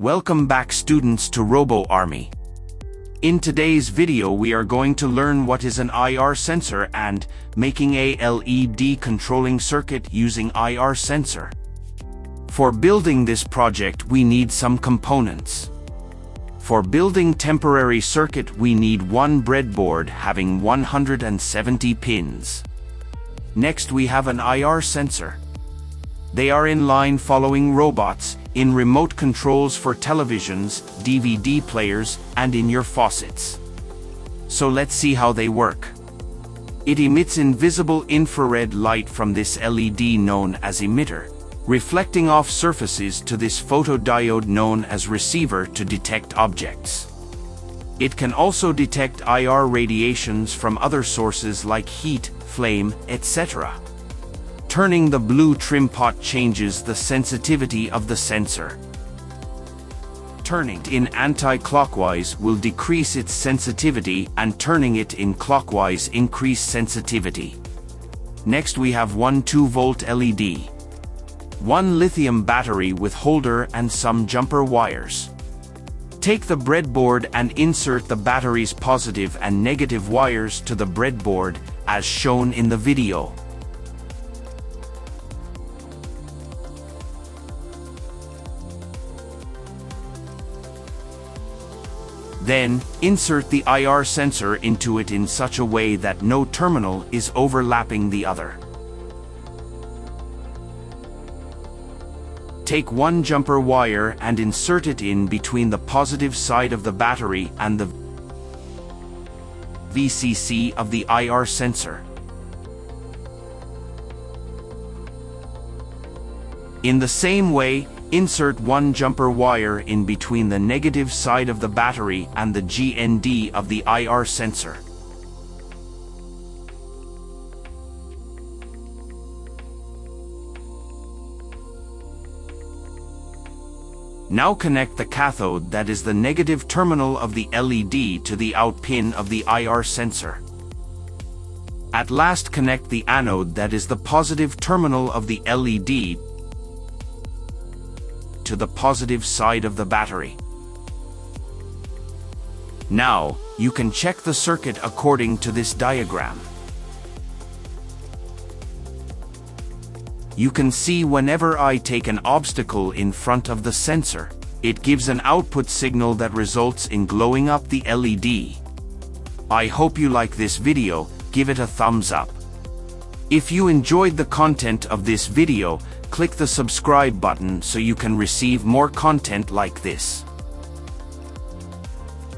Welcome back students to Roboarmy. In today's video we are going to learn what is an IR sensor and making a LED controlling circuit using IR sensor. For building this project we need some components. For building temporary circuit we need one breadboard having 170 pins. Next we have an IR sensor. They are in line following robots, in remote controls for televisions, DVD players, and in your faucets. So let's see how they work. It emits invisible infrared light from this LED known as emitter, reflecting off surfaces to this photodiode known as receiver to detect objects. It can also detect IR radiations from other sources like heat, flame, etc. Turning the blue trim pot changes the sensitivity of the sensor. Turning it in anti-clockwise will decrease its sensitivity and turning it in clockwise increase sensitivity. Next we have one 2-volt LED. One lithium battery with holder and some jumper wires. Take the breadboard and insert the battery's positive and negative wires to the breadboard as shown in the video. Then, insert the IR sensor into it in such a way that no terminal is overlapping the other. Take one jumper wire and insert it in between the positive side of the battery and the VCC of the IR sensor. In the same way, insert one jumper wire in between the negative side of the battery and the GND of the IR sensor. Now connect the cathode, that is the negative terminal of the LED, to the out pin of the IR sensor. At last connect the anode, that is the positive terminal of the LED, to the positive side of the battery. Now, you can check the circuit according to this diagram. You can see whenever I take an obstacle in front of the sensor, it gives an output signal that results in glowing up the LED. I hope you like this video, give it a thumbs up. If you enjoyed the content of this video, click the subscribe button so you can receive more content like this.